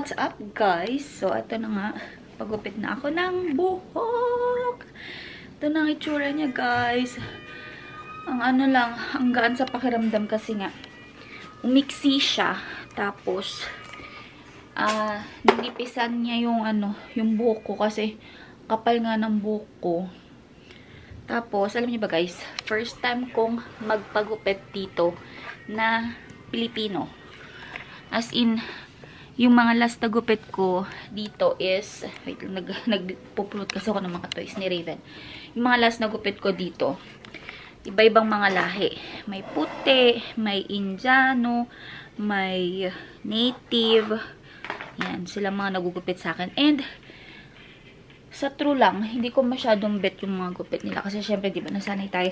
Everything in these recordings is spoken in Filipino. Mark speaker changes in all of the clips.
Speaker 1: what's up guys? So, ito na nga. Pagupit na ako ng buhok. Ito na ang itsura niya guys. Ang ano lang, ang gaan sa pakiramdam kasi nga. Umiksi siya. Tapos, ninipisan niya yung yung buhok ko kasi kapal nga ng buhok ko. Tapos, alam niyo ba guys, first time kong magpagupit dito na Pilipino. As in, yung mga last na gupit ko dito is, wait lang, nagpupulot kasi ako ng mga toys ni Raven. Yung mga last na gupit ko dito, iba-ibang mga lahi. May puti, may Indiano, may native. Yan, sila mga nagugupit sa akin. And, sa true lang, hindi ko masyadong bet yung mga gupit nila. Kasi syempre, di ba, nasanay tayo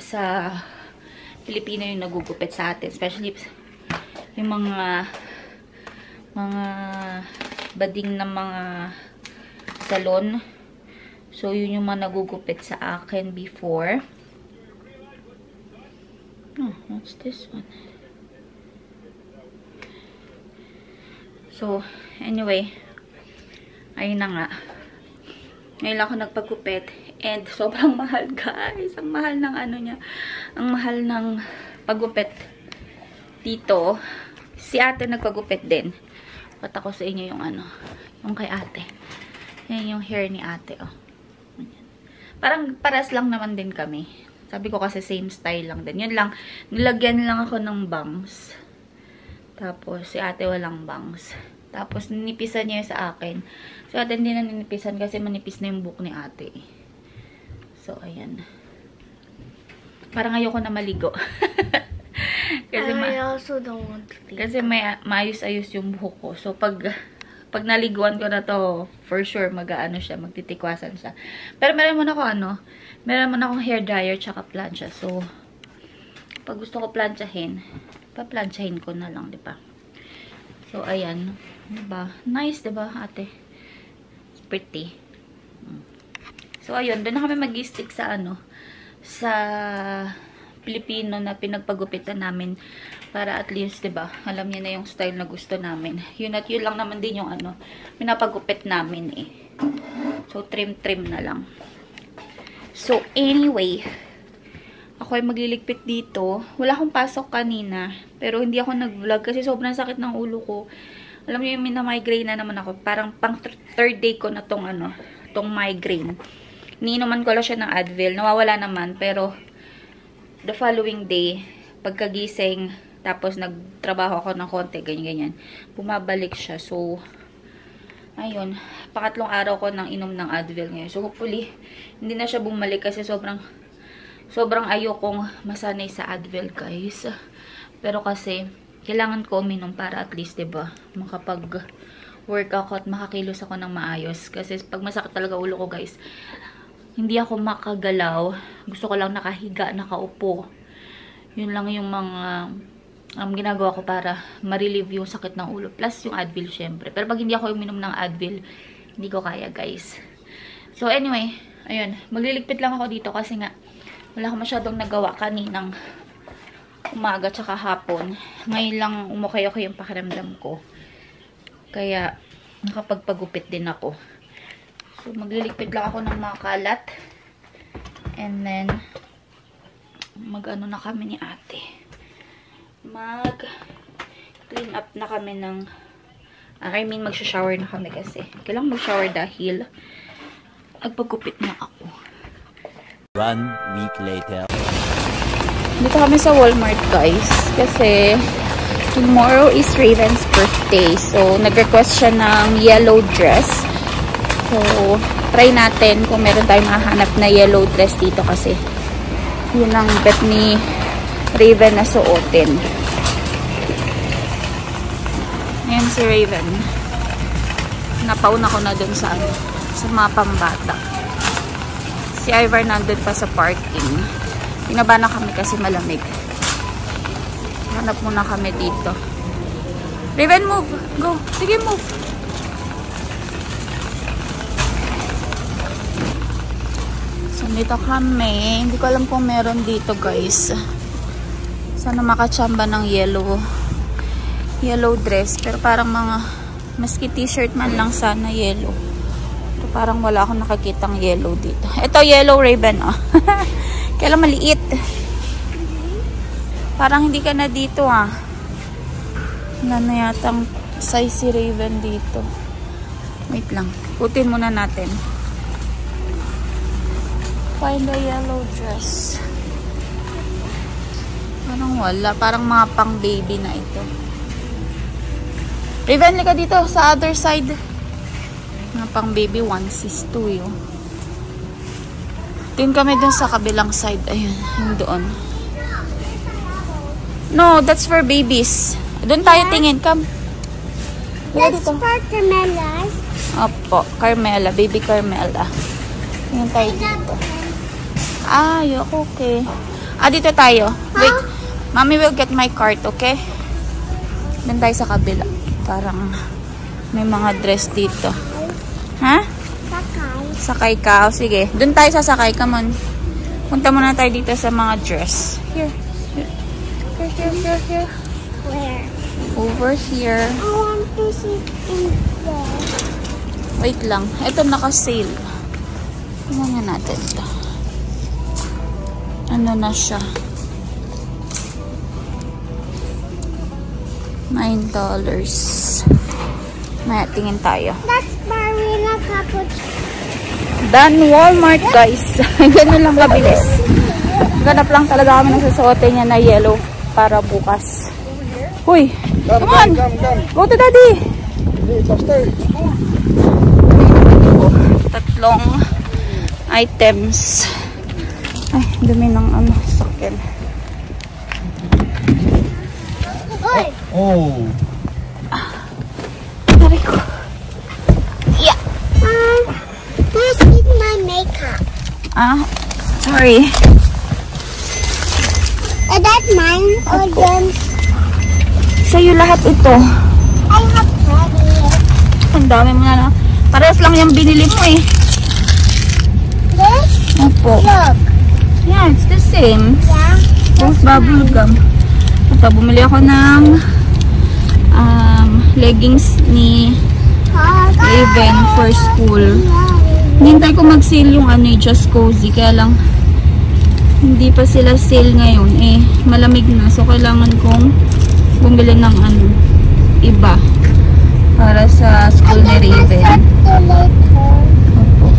Speaker 1: sa Pilipino yung nagugupit sa atin. Especially, yung mga bading na mga salon. So, yun yung mga nagugupit sa akin before. Oh, what's this one? So, anyway, ayun na nga. Ngayon lang ako nagpagupit. And, sobrang mahal, guys. Ang mahal ng niya. Ang mahal ng pagupit dito. Si ate nagpagupit din. Pata ko sa inyo yung yung kay ate. Yan yung hair ni ate, oh. Parang paras lang naman din kami. Sabi ko kasi same style lang din. Yun lang, nilagyan lang ako ng bangs. Tapos, si ate walang bangs. Tapos, ninipisan niya yung sa akin. Si ate hindi na ninipisan kasi manipis na yung buhok ni ate. So, ayan. Parang ayoko na maligo. Kasi
Speaker 2: I also don't want to leave.
Speaker 1: Kasi maayos-ayos yung buhok ko. So, pag naliguan ko na to, for sure, siya, magtitikwasan siya. Pero meron muna akong hair dryer tsaka plancha. So, pag gusto ko planchahin, paplantsahin ko na lang, diba? So, ayan. Diba? Nice, diba, ate? It's pretty. So, ayun. Doon na kami mag-stick sa sa Pilipino na pinagpagupitan namin para at least, diba, alam niya na yung style na gusto namin. Yun at yun lang naman din yung pinapagupit namin eh. So, trim-trim na lang. So, anyway, ako ay magliligpit dito. Wala akong pasok kanina, pero hindi ako nag-vlog kasi sobrang sakit ng ulo ko. Alam niyo yung mina-migraine na naman ako. Parang pang third day ko na tong migraine. Niinuman ko lang siya ng Advil. Nawawala naman, pero the following day, pagkagising, tapos nagtrabaho ako ng konti, ganyan-ganyan, bumabalik siya. So, ayun, pangatlong araw ko nang inom ng Advil ngayon. So, hopefully, hindi na siya bumalik kasi sobrang ayokong masanay sa Advil, guys. Pero kasi, kailangan ko uminom para at least, diba, makapag-work ako at makakilos ako ng maayos. Kasi pag masakit talaga ulo ko, guys, hindi ako makagalaw. Gusto ko lang nakahiga, nakaupo. Yun lang yung mga ginagawa ko para ma-relieve yung sakit ng ulo. Plus yung Advil, syempre. Pero pag hindi ako uminom ng Advil, hindi ko kaya, guys. So, anyway, ayun. Magliligpit lang ako dito kasi nga, wala akong masyadong nagawa kaninang umaga tsaka hapon. Ngayon lang umukay-okay yung pakiramdam ko. Kaya, nakapagpagupit din ako. So, magliligpit lang ako ng mga kalat. And then, na kami ni ate. Mag-clean up na kami ng... mag-shower na kami kasi. Kailangan mag-shower dahil nagpagupit na ako.
Speaker 3: 1 week later.
Speaker 1: Dito kami sa Walmart, guys. Kasi, tomorrow is Raven's birthday. So, nag-request siya ng yellow dress. So, try natin kung meron tayong mahanap na yellow dress dito kasi yun ang bet ni Raven na suotin. Ayan si Raven. Napauna ko na dun sa mga pambata. Si Ivar nandun pa sa parking. Binaba na kami kasi malamig. Hanap muna kami dito. Raven, move! Go! Sige, move! Dito kami. Hindi ko alam kung meron dito, guys. Sana makachamba ng yellow dress. Pero parang mga Maski t-shirt man lang sana yellow. Ito parang wala akong nakakitang yellow dito. Ito yellow Raven, oh. Kaya lang maliit. Parang hindi ka na dito, ah. Wala na yatang size si Raven dito. Wait lang. Putin muna natin. Find a yellow dress. Parang wala. Parang mga pang baby na ito. Raven, lika dito sa other side. Mga pang baby onesies too, yun. Tingin kami dun sa kabilang side. Ayun, yung doon. No, that's for babies. Doon tayo tingin. Come.
Speaker 2: That's for Carmela.
Speaker 1: Opo, Carmela. Baby Carmela. Tingin tayo dito. Ah, okay. Ah, dito tayo. Wait. Mommy will get my cart, okay? Doon tayo sa kabila. Parang may mga dress dito. Ha? Sakay ka. O, sige. Doon tayo sasakay. Come on. Punta muna tayo dito sa mga dress. Here. Here.
Speaker 2: Where?
Speaker 1: Over here.
Speaker 2: I want to sit in there.
Speaker 1: Wait lang. Ito naka-sale. Tingnan natin ito. Ano na siya? $9. Maya, tingin tayo.
Speaker 2: That's Marina Cappuccino.
Speaker 1: Dan Walmart, guys. Ganun lang kabilis. Ganap lang talaga kami nagsusuotin niya na yellow para bukas. Uy, come on. Go to daddy. Tatlong items. Ay, dumi ng ano, sakyan.
Speaker 2: Oy!
Speaker 3: Oh.
Speaker 1: Dari ko. Yeah.
Speaker 2: Please eat my makeup.
Speaker 1: Ah, sorry.
Speaker 2: Is that mine or yours?
Speaker 1: Sa'yo lahat ito.
Speaker 2: I have ready.
Speaker 1: Ang dami mo na. Parehas lang yung binili mo eh.
Speaker 2: This?
Speaker 1: Opo.
Speaker 2: Look.
Speaker 1: Yeah, it's the same.
Speaker 2: Yeah.
Speaker 1: Both bubble gum. Ito, bumili ako ng leggings ni Raven for school. Hintay ko mag-sale yung ano, Just Cozy. Kaya lang, hindi pa sila sale ngayon. Eh, malamig na. So, kailangan kong bumili ng ano, iba. Para sa school ni Raven. Opo.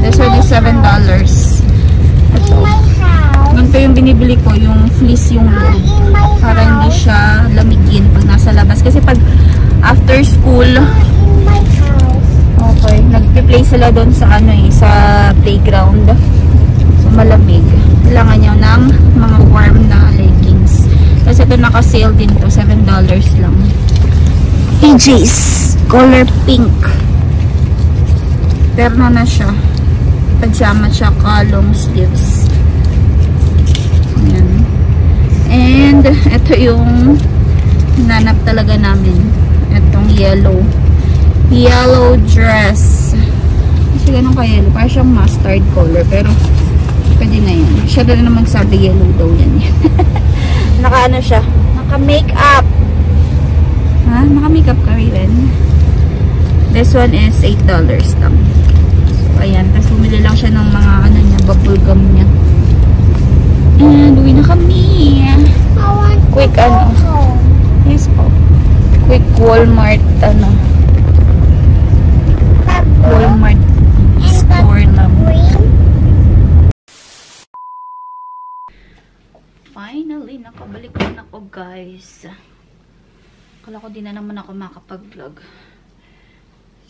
Speaker 1: That's only $7. Ito. Ganito yung binibili ko, yung fleece yung loob. Para hindi siya lamigin pag nasa labas. Kasi pag after school, okay, nag-play sila doon sa ano eh, sa playground. So malamig. Kailangan nyo ng mga warm na leggings. Kasi ito naka-sale din to, $7 lang. PJs, color pink. Terno na siya. Pajama tsaka long sleeves. Ayan. And ito yung nanap talaga namin. Itong yellow dress. Kasi ganun ka yellow. Parang siyang mustard color. Pero pwede na yan. Siya na naman magsabi yellow daw yan. Naka ano siya? Naka makeup. Ha? Naka makeup ka rin. This one is $8 lang. So ayan. Tapos bumili lang siya ng mga ano niya, bubble gum niya. And uwi na kami. Quick ano. Yes po. Quick Walmart ano. Walmart store lang. Finally, nakabalik na ako guys. Akala ko di na naman ako makapag-vlog.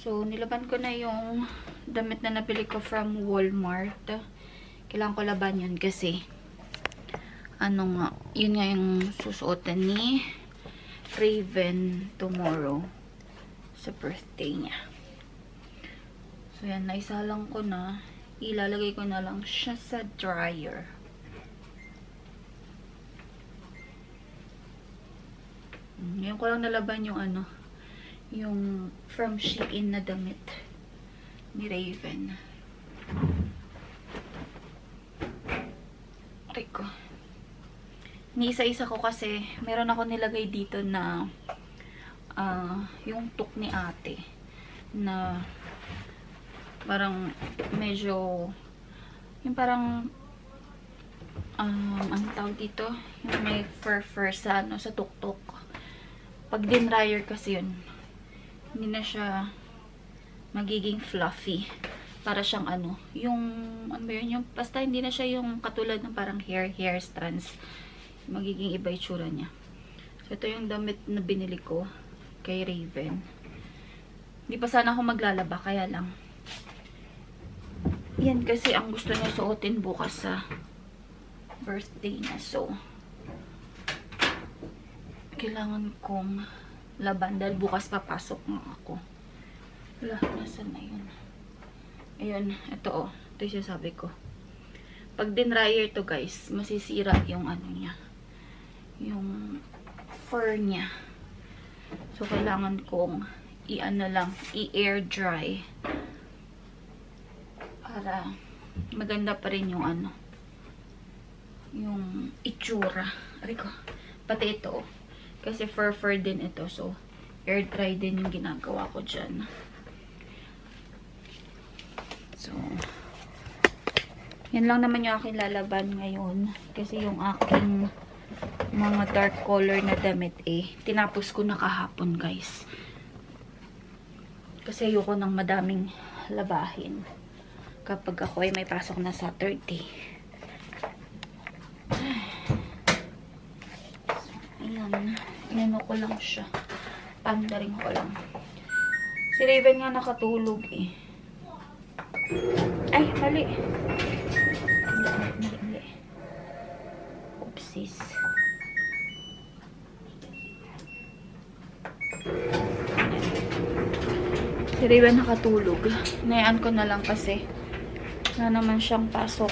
Speaker 1: So, nilaban ko na yung damit na nabili ko from Walmart. Kailangan ko laban yun kasi ano nga, yun nga yung susuotan ni Raven tomorrow sa birthday niya. So, yan, naisalang ko na. Ilalagay ko na lang siya sa dryer. Ngayon ko lang nalaban yung ano, yung from Shein na damit ni Raven. Aray ko. Niisa-isa ko kasi meron ako nilagay dito na yung tuk ni ate na parang medyo yung parang ang tawag dito, yung may fur sa ano, sa tuktok. Pag din-dryer kasi yun, hindi na siya magiging fluffy. Para siyang ano, yung ano ba yun, yung basta hindi na siya yung katulad ng parang hair strands. Magiging iba itsura niya. So ito yung damit na binili ko kay Raven. Hindi pa sana ako maglalaba, kaya lang yan kasi ang gusto niya suotin bukas sa birthday niya. So kailangan kong laban dahil bukas papasok nga ako. Wala, nasan na yun? Ayun, ito oh. Ito yung sabi ko. Pag din-dryer to guys, masisira yung ano niya. Yung fur niya. So kailangan kong i-ano lang, i-air dry. Para maganda pa rin yung ano, yung itsura. Ariko, pati ito. Kasi fur din ito. So, air dry din yung ginagawa ko dyan. So, yan lang naman yung aking lalaban ngayon. Kasi yung aking mga dark color na damit tinapos ko na kahapon guys. Kasi ayoko ng madaming labahin kapag ako ay may pasok na Saturday. So, ayan. Inano ko lang siya. Pandaring ko lang. Si Raven nga nakatulog Ay, mali. Mali. Oopsies. Si Raven nakatulog. Nayaan ko na lang kasi na naman siyang pasok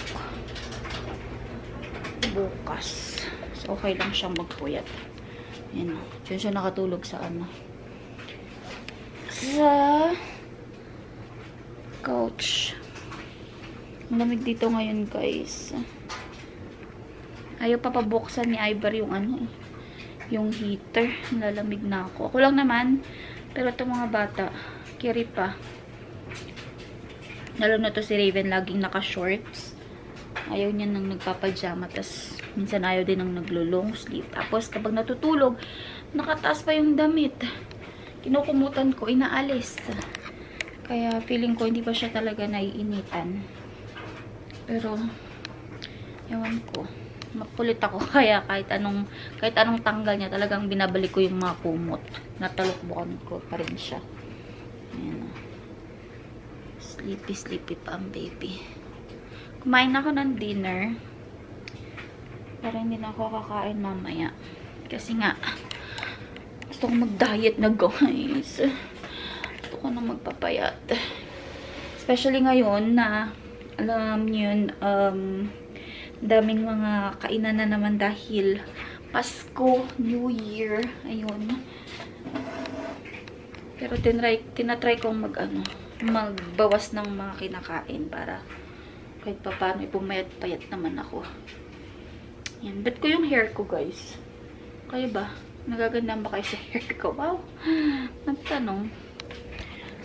Speaker 1: bukas. So, okay lang siyang magpuyat. Yan o. Diyan siya nakatulog sa ano. Sa couch. Malamig dito ngayon, guys. Ayaw pa pabuksan ni Ivar yung ano yung heater. Lalamig na ako. Ako lang naman. Pero itong mga bata, carry pa. Lalo na to si Raven, laging naka-shorts. Ayaw niya nang nagpapajama. Tapos, minsan ayaw din nang naglo-long sleeve. Tapos, kapag natutulog, nakataas pa yung damit. Kinukumutan ko, inaalis. Kaya, feeling ko, hindi pa siya talaga naiinitan. Pero, ewan ko. Makulit ako. Kaya, kahit anong tanggal niya, talagang binabalik ko yung mga kumot. Natalukbukan ko pa rin siya. Ayan. Sleepy pa ang baby. Kumain ako ng dinner. Pero hindi na ako kakain mamaya. Kasi nga, gusto ko mag-diet na guys. Gusto ko na magpapayat. Especially ngayon na, alam niyo yun, daming mga kainan na naman dahil Pasko, New Year. Ayun. Pero tinatry kong magbawas ng mga kinakain para kahit pa paano pumayat-payat naman ako. Yan. Bet ko yung hair ko, guys. Kayo ba? Nagaganda ba kayo sa hair ko? Wow. Nagtanong.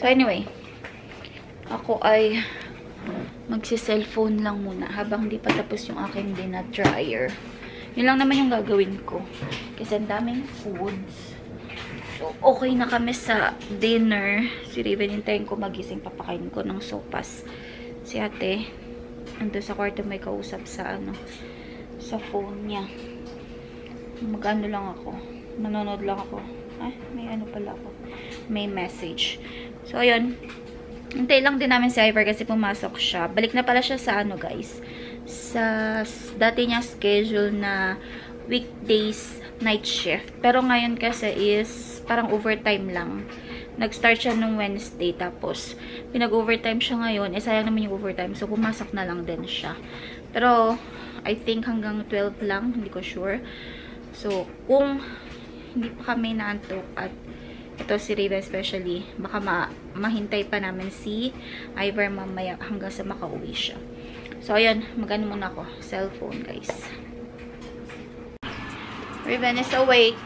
Speaker 1: So, anyway. Ako ay magsi-cellphone lang muna habang di pa tapos yung aking dinner-dryer. Yun lang naman yung gagawin ko. Kasi ang daming foods. So, okay na kami sa dinner. Si Raven, hintayin ko magising. Papakain ko ng sopas. Si ate, ando sa kwarto may kausap sa sa phone niya. Mag-ano lang ako. Manonood lang ako. Ay, may ano pala ako. May message. So, ayun. Hintay lang din namin si Ivar kasi pumasok siya. Balik na pala siya sa guys. Sa dati niya schedule na weekdays night shift. Pero ngayon kasi is parang overtime lang. Nag-start siya nung Wednesday. Tapos, pinag-overtime siya ngayon. Sayang naman yung overtime. So, pumasok na lang din siya. Pero, I think hanggang 12 lang. Hindi ko sure. So, kung hindi pa kami naantok at ito si Raven especially, baka mahintay pa namin si Ivar mamaya hanggang sa makauwi siya. So, ayan. Mag-ano muna ako. Cellphone, guys. Raven is awake.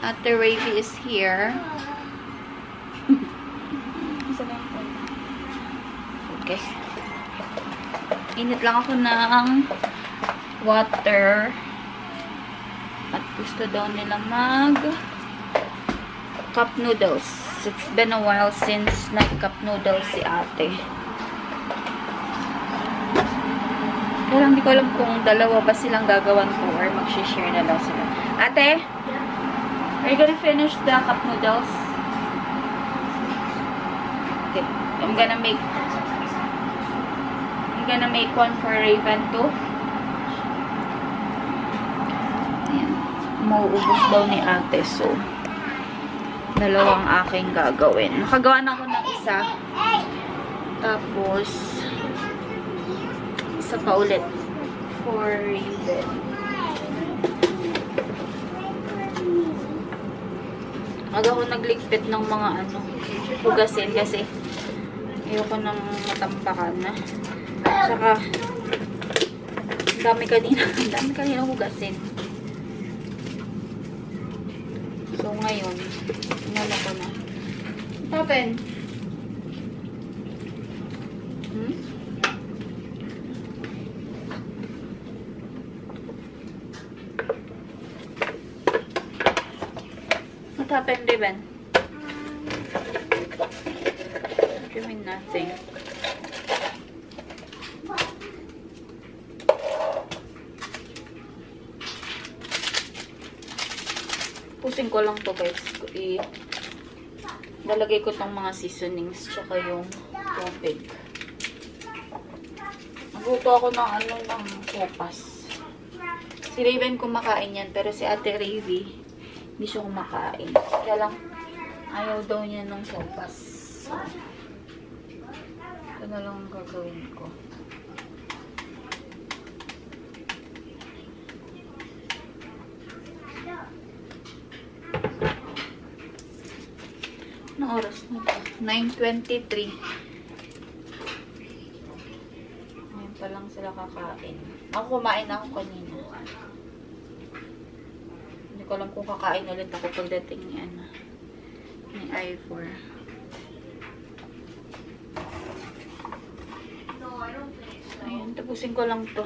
Speaker 1: Ate Ravy is here. Okay. Init lang ako ng water. At gusto daw nila mag cup noodles. It's been a while since nag-cup noodles si ate. Pero hindi ko alam kung dalawa ba silang gagawan ko or mag-share na lang sila. Ate? Are you gonna finish the cup noodles? Okay. I'm gonna make one for Raven too. Ayan. Mauubos daw ni ate. So, dalawang aking gagawin. Nakagawa na ako ng isa. Tapos, isa pa ulit for Raven. Aga ako nagligpit ng mga hugasin kasi ayoko nang matampakan na. Saka, dami kanina hugasin. So, ngayon, inala ko na. Open! What happened, Raven? You mean nothing. Pusin ko lang to guys. Nalagay ko tong mga seasonings tsaka yung tubig. Nagluto ako ng ng sopas. Si Raven kumakain yan pero si Ate Ravy hindi siya kumakain. Kaya lang ayaw daw niya ng sopas. So, ito na lang ang gagawin ko. Anong oras na ito? 9:23. Ngayon pa lang sila kakain. Ako kumain na ako kanina. Hindi ko alam kung kakain ulit ako pagdating ni I4. Ayun, tapusin ko lang to.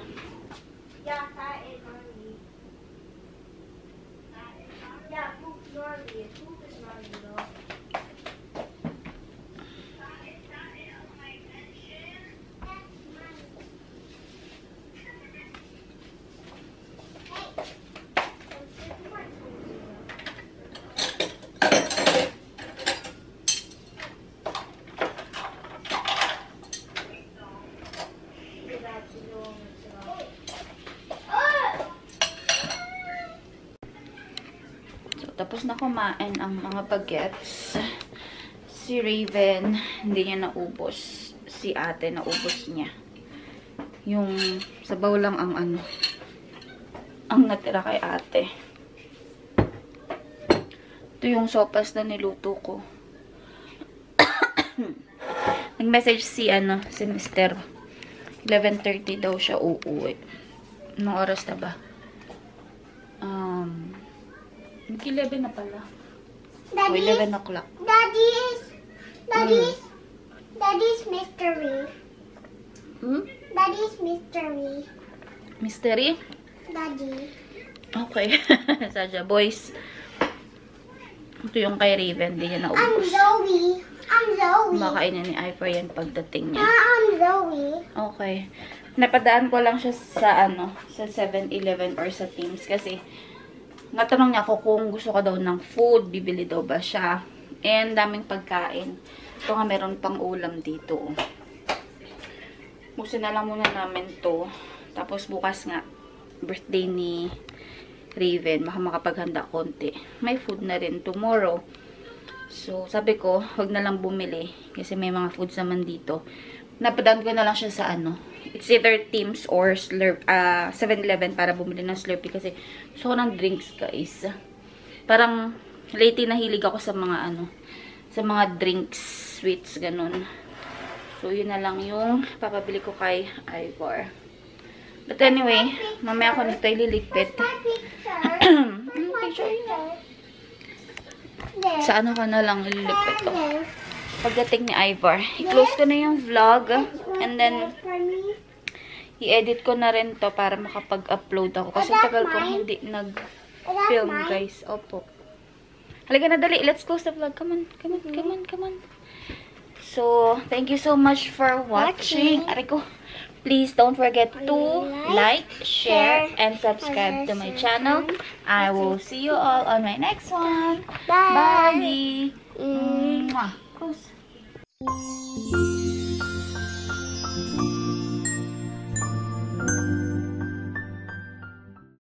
Speaker 1: Tapos na kumain ang mga bagets. Si Raven, hindi niya naubos. Si ate, naubos niya. Yung sabaw lang ang ang natira kay ate. Ito yung sopas na niluto ko. Nag-message si si Mr. 11:30 daw siya uuwi. Anong oras na ba? 11 na pala.
Speaker 2: Daddy,
Speaker 1: 11 o'clock.
Speaker 2: Daddy's mystery. Daddy's mystery.
Speaker 1: Mystery?
Speaker 2: Daddy.
Speaker 1: Okay. Sadya, boys. Ito yung kay Raven. Hindi niya
Speaker 2: I'm
Speaker 1: naubos.
Speaker 2: Zoe.
Speaker 1: Makainin ni Ifer yan pagdating niya.
Speaker 2: I'm Zoe.
Speaker 1: Okay. Napadaan ko lang siya sa sa 7-Eleven or sa Teams kasi natanong niya ako kung gusto ko daw ng food, bibili daw ba siya. And daming pagkain. Ito nga meron pang ulam dito. Busin na lang muna namin to. Tapos bukas nga, birthday ni Raven. Baka makapaghanda konti. May food na rin tomorrow. So, sabi ko, huwag na lang bumili. Kasi may mga foods naman dito. Napadaan ko na lang siya sa it's either Teams or 7-Eleven para bumili ng Slurpee kasi gusto ko ng drinks, guys. Parang lately nahilig ako sa mga sa mga drinks, sweets, ganun. So, yun na lang yung papabili ko kay Ivor. But anyway, mamaya ako nito ililigpit.
Speaker 2: My picture.
Speaker 1: Picture yun.
Speaker 2: This.
Speaker 1: Sa ano ka na lang ililipit to.
Speaker 2: This.
Speaker 1: Pagdating ni Ivor. I-close ko na yung vlog. And then,
Speaker 2: For me.
Speaker 1: i-edit ko na rin to para makapag-upload ako. Kasi tagal kong hindi nag-film, guys. Opo. Halika na, dali. Let's close the vlog. Come on, come on, come on, come on. So, thank you so much for watching. Aray ko. Please don't forget to like, share, and subscribe to my channel. I will see you all on my next one.
Speaker 2: Bye.
Speaker 1: Bye. Mwah. Close.